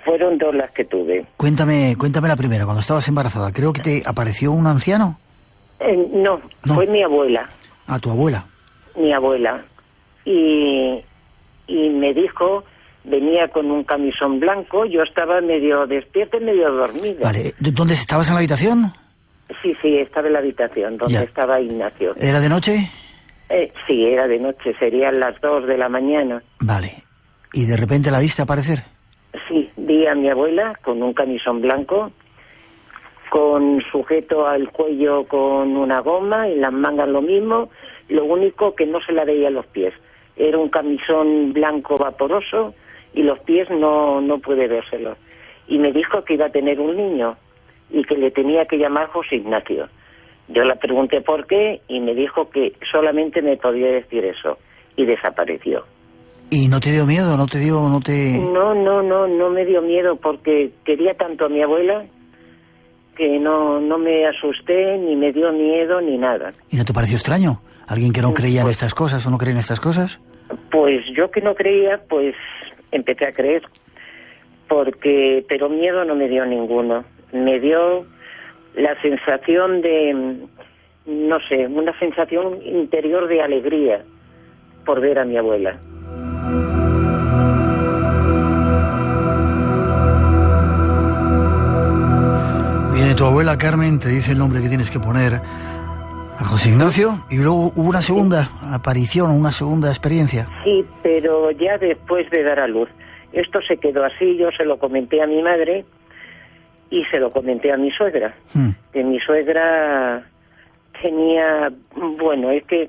Fueron 2 las que tuve. Cuéntame la primera, cuando estabas embarazada. Creo que te apareció un anciano. No, fue mi abuela. Ah, tu abuela. Mi abuela. Y me dijo, venía con un camisón blanco, yo estaba medio despierta y medio dormida. Vale, ¿dónde estabas, en la habitación? Sí, estaba en la habitación donde estaba Ignacio. ¿Era de noche? Sí, era de noche, serían las 2 de la mañana. Vale, ¿y de repente la viste aparecer? Sí, vi a mi abuela con un camisón blanco, con sujeto al cuello con una goma, en las mangas lo mismo, lo único que no se la veía los pies. Era un camisón blanco vaporoso y los pies no pude vérselos. Y me dijo que iba a tener un niño y que le tenía que llamar José Ignacio. Yo le pregunté por qué y me dijo que solamente me podía decir eso y desapareció. ¿Y no te dio miedo? No me dio miedo porque quería tanto a mi abuela que no me asusté, ni me dio miedo, ni nada. ¿Y no te pareció extraño? ¿Alguien que no creía en estas cosas o no cree en estas cosas? Pues yo que no creía, pues empecé a creer. Pero miedo no me dio ninguno. Me dio la sensación de, no sé, una sensación interior de alegría por ver a mi abuela. Viene tu abuela Carmen, te dice el nombre que tienes que poner a José Ignacio y luego hubo una segunda aparición, una segunda experiencia. Sí, pero ya después de dar a luz. Esto se quedó así, yo se lo comenté a mi madre y se lo comenté a mi suegra. Que mi suegra tenía, bueno, es que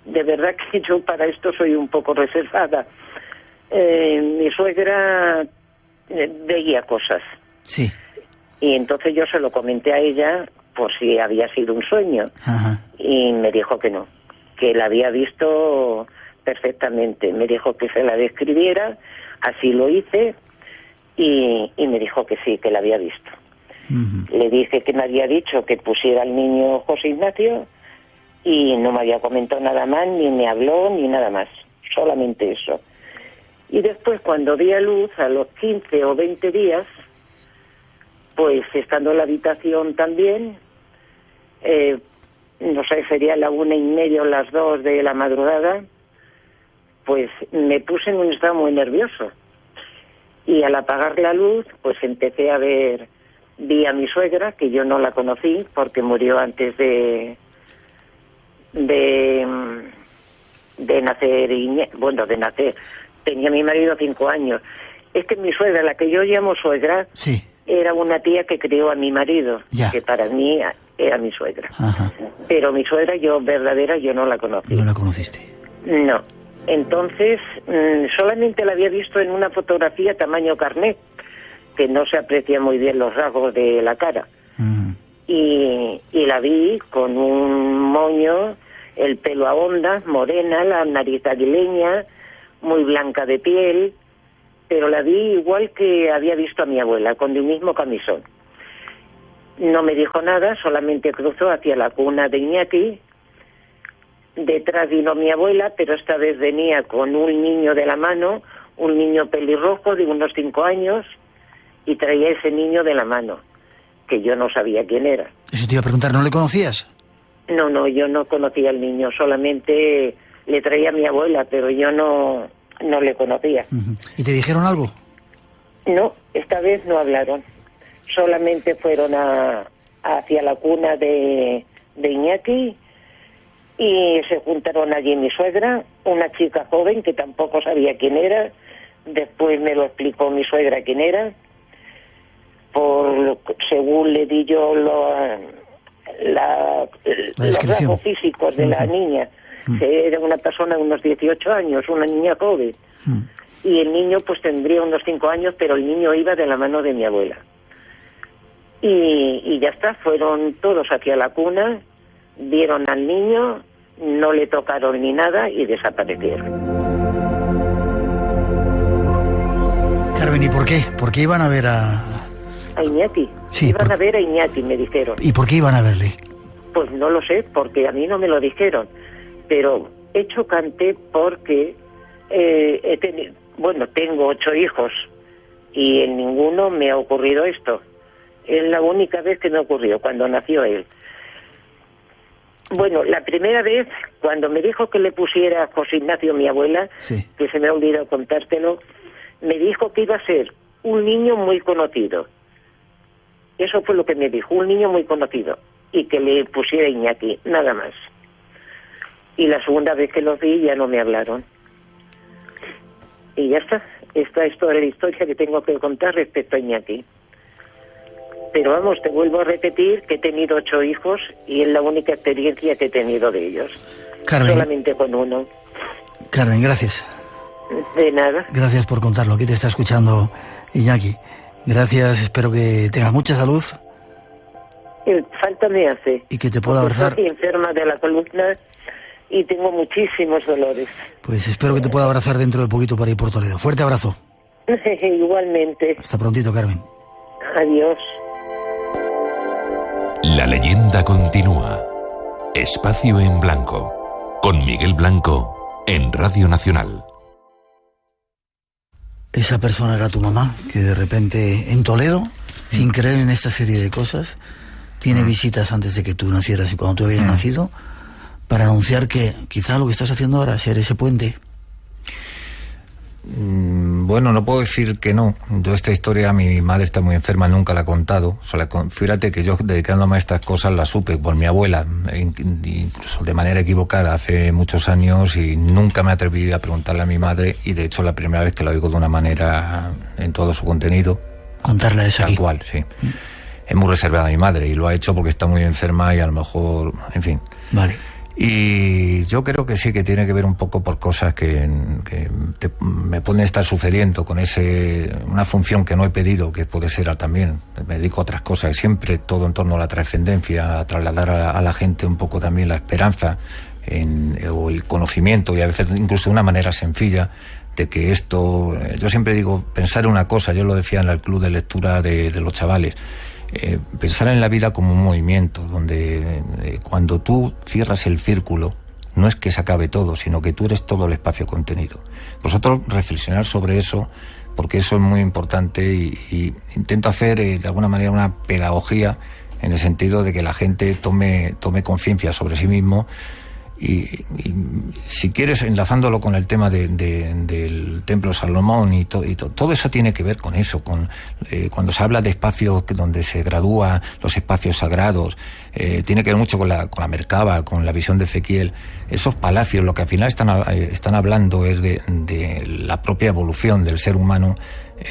de verdad que yo para esto soy un poco reservada. Mi suegra veía cosas. Sí. Y entonces yo se lo comenté a ella por si había sido un sueño. Ajá. Y me dijo que no, que la había visto perfectamente. Me dijo que se la describiera, así lo hice y me dijo que sí, que la había visto. Le dije que me había dicho que pusiera al niño José Ignacio y no me había comentado nada más, ni me habló, ni nada más, solamente eso. Y después cuando di a luz, a los 15 o 20 días, pues estando en la habitación también, no sé, sería la 1:30 o las 2 de la madrugada, pues me puse en un estado muy nervioso. Y al apagar la luz, pues empecé a vi a mi suegra, que yo no la conocí porque murió antes de nacer, de nacer. Tenía mi marido 5 años. Es que mi suegra, la que yo llamo suegra, sí, era una tía que crió a mi marido, ya, que para mí era mi suegra. ajá, Pero mi suegra verdadera yo no la conocí. no la conociste. No. Entonces, solamente la había visto en una fotografía tamaño carnet, que no se aprecia muy bien los rasgos de la cara. Y la vi con un moño, el pelo a ondas, morena, la nariz aguileña, muy blanca de piel, pero la vi igual que había visto a mi abuela, con el mismo camisón. No me dijo nada, solamente cruzó hacia la cuna de Iñaki. Detrás vino mi abuela, pero esta vez venía con un niño de la mano, un niño pelirrojo de unos 5 años, y traía ese niño de la mano, que yo no sabía quién era. Eso te iba a preguntar, ¿no le conocías? No, yo no conocía al niño, solamente le traía a mi abuela, pero yo no le conocía. ¿Y te dijeron algo? No, esta vez no hablaron. Solamente fueron hacia la cuna de Iñaki y se juntaron allí mi suegra, una chica joven que tampoco sabía quién era. Después me lo explicó mi suegra quién era. Según le di yo los rasgos físicos de la niña, que era una persona de unos 18 años, una niña joven. Y el niño pues tendría unos 5 años, pero el niño iba de la mano de mi abuela. Y ya está, fueron todos hacia la cuna, vieron al niño, no le tocaron ni nada y desaparecieron. Carmen, ¿y por qué? ¿Por qué iban a ver a Iñaki? Sí, iban a ver a Iñaki, me dijeron. ¿Y por qué iban a verle? Pues no lo sé, porque a mí no me lo dijeron. Pero es chocante porque tengo 8 hijos y en ninguno me ha ocurrido esto. Es la única vez que me ocurrió, cuando nació él. Bueno, la primera vez, cuando me dijo que le pusiera José Ignacio, mi abuela, sí, que se me ha olvidado contártelo, me dijo que iba a ser un niño muy conocido. Eso fue lo que me dijo, un niño muy conocido, y que le pusiera Iñaki, nada más. Y la segunda vez que los vi ya no me hablaron. Y ya está. Esta es toda la historia que tengo que contar respecto a Iñaki. Pero vamos, te vuelvo a repetir que he tenido 8 hijos y es la única experiencia que he tenido de ellos. Carmen, solamente con uno. Carmen, gracias. De nada. Gracias por contarlo. Aquí te está escuchando Iñaki. Gracias, espero que tengas mucha salud. Falta me hace. Y que te pueda abrazar. Estoy enferma de la columna y tengo muchísimos dolores. Pues espero que te pueda abrazar dentro de poquito para ir por Toledo. Fuerte abrazo. Igualmente. Hasta prontito, Carmen. Adiós. La leyenda continúa. Espacio en Blanco. Con Miguel Blanco en Radio Nacional. Esa persona era tu mamá, que de repente en Toledo, sin creer en esta serie de cosas, tiene visitas antes de que tú nacieras y cuando tú habías nacido, para anunciar que quizá lo que estás haciendo ahora es ser ese puente. Bueno, no puedo decir que no. Yo esta historia, mi madre está muy enferma, nunca la he contado. Fíjate que yo, dedicándome a estas cosas, la supe por mi abuela, incluso de manera equivocada, hace muchos años, y nunca me atreví a preguntarle a mi madre, y de hecho la primera vez que la oigo de una manera en todo su contenido. Contarla esa tal cual, sí. Es muy reservada mi madre y lo ha hecho porque está muy enferma y a lo mejor, en fin. Vale. Y yo creo que sí, que tiene que ver un poco por cosas que me pueden estar sucediendo con una función que no he pedido, que puede ser también, me dedico a otras cosas, siempre todo en torno a la trascendencia, a trasladar a la gente un poco también la esperanza o el conocimiento, y a veces incluso de una manera sencilla, de que esto, yo siempre digo, pensar en una cosa, yo lo decía en el club de lectura de los chavales, pensar en la vida como un movimiento, donde cuando tú cierras el círculo, no es que se acabe todo, sino que tú eres todo el espacio contenido. Vosotros reflexionar sobre eso, porque eso es muy importante, y intento hacer de alguna manera una pedagogía en el sentido de que la gente tome conciencia sobre sí mismo. Y si quieres, enlazándolo con el tema del Templo de Salomón y todo eso tiene que ver con eso, cuando se habla de espacios donde se gradúan los espacios sagrados, tiene que ver mucho con la Merkaba, con la visión de Ezequiel. Esos palacios, lo que al final están hablando es de la propia evolución del ser humano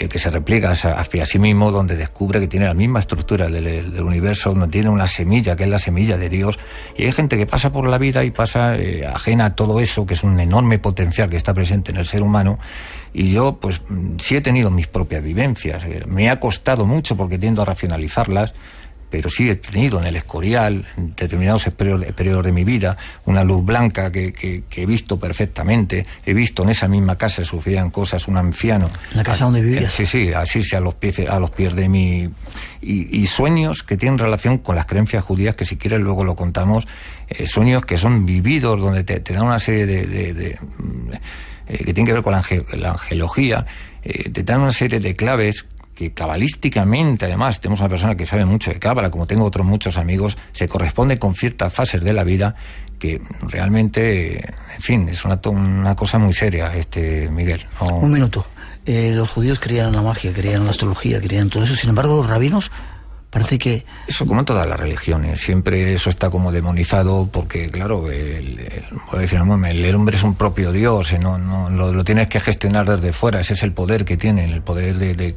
que se repliega hacia sí mismo, donde descubre que tiene la misma estructura del universo, donde tiene una semilla, que es la semilla de Dios. Y hay gente que pasa por la vida y pasa ajena a todo eso, que es un enorme potencial que está presente en el ser humano. Y yo, pues, sí he tenido mis propias vivencias. Me ha costado mucho porque tiendo a racionalizarlas, pero sí he tenido en el Escorial, en determinados periodos de mi vida, una luz blanca que he visto perfectamente. He visto en esa misma casa, sufrían cosas, un anciano. ¿En la casa donde vivías? Sí, asirse a los pies de mí. Y sueños que tienen relación con las creencias judías, que si quieres luego lo contamos, sueños que son vividos, donde te dan una serie que tienen que ver con la angelología, te dan una serie de claves que cabalísticamente, además, tenemos una persona que sabe mucho de cábala, como tengo otros muchos amigos, se corresponde con ciertas fases de la vida que realmente, en fin, es una cosa muy seria, Miguel. No... Un minuto. Los judíos creían en la magia, creían en la astrología, creían en todo eso. Sin embargo, los rabinos parece que... Eso como en todas las religiones, siempre eso está como demonizado porque, claro, el hombre es un propio Dios, no lo tienes que gestionar desde fuera, ese es el poder que tienen, el poder de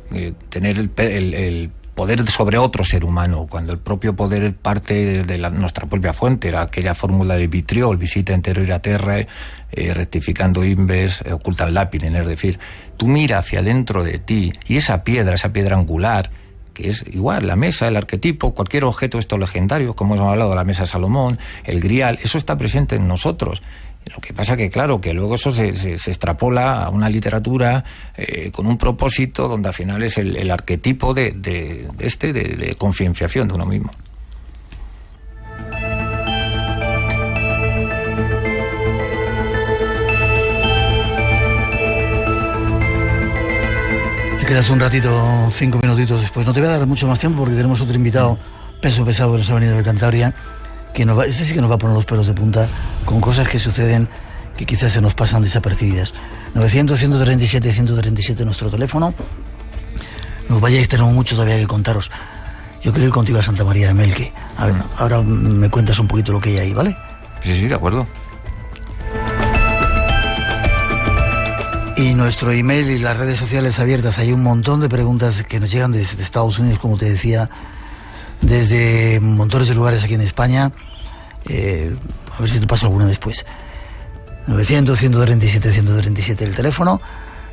tener el poder sobre otro ser humano, cuando el propio poder parte de nuestra propia fuente, era aquella fórmula de Vitriol, visita interior a terra, rectificando inves, ocultan lápiden, es decir, tú mira hacia dentro de ti y esa piedra angular, que es igual, la mesa, el arquetipo, cualquier objeto estos legendarios, como hemos hablado, la mesa de Salomón, el grial, eso está presente en nosotros. Lo que pasa que, claro, que luego eso se extrapola a una literatura con un propósito donde al final es el arquetipo de concienciación de uno mismo. Te quedas un ratito, 5 minutitos después. No te voy a dar mucho más tiempo porque tenemos otro invitado peso pesado que nos ha venido de Cantabria, que ese sí que nos va a poner los pelos de punta con cosas que suceden que quizás se nos pasan desapercibidas. 900-137-137 nuestro teléfono. No os vayáis, tenemos mucho todavía que contaros. Yo quiero ir contigo a Santa María de Melque. A ver, ahora me cuentas un poquito lo que hay ahí, ¿vale? Sí, de acuerdo. Y nuestro email y las redes sociales abiertas, hay un montón de preguntas que nos llegan desde Estados Unidos, como te decía, desde montones de lugares aquí en España. A ver si te paso alguna después. 900-137-137 el teléfono.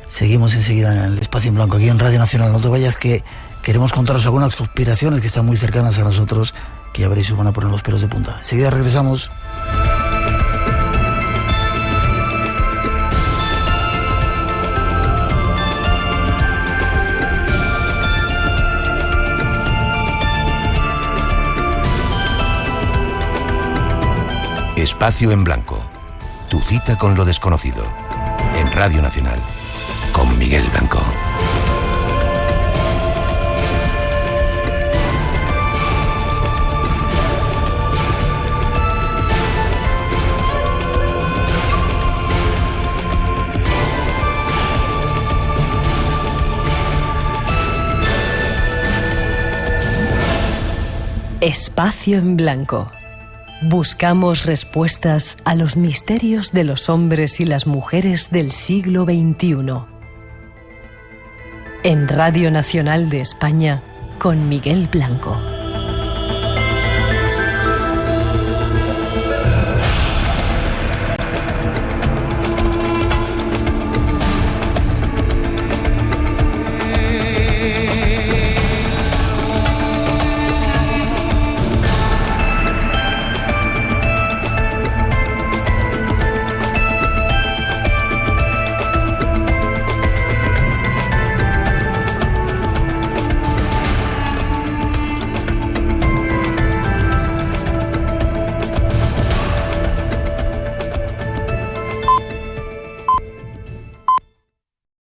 Seguimos enseguida en el Espacio en Blanco, aquí en Radio Nacional. No te vayas, que queremos contaros algunas conspiraciones que están muy cercanas a nosotros, que ya veréis, os van a poner los pelos de punta. Enseguida regresamos. Espacio en Blanco. Tu cita con lo desconocido. En Radio Nacional. Con Miguel Blanco. Espacio en Blanco. Buscamos respuestas a los misterios de los hombres y las mujeres del siglo XXI. En Radio Nacional de España, con Miguel Blanco.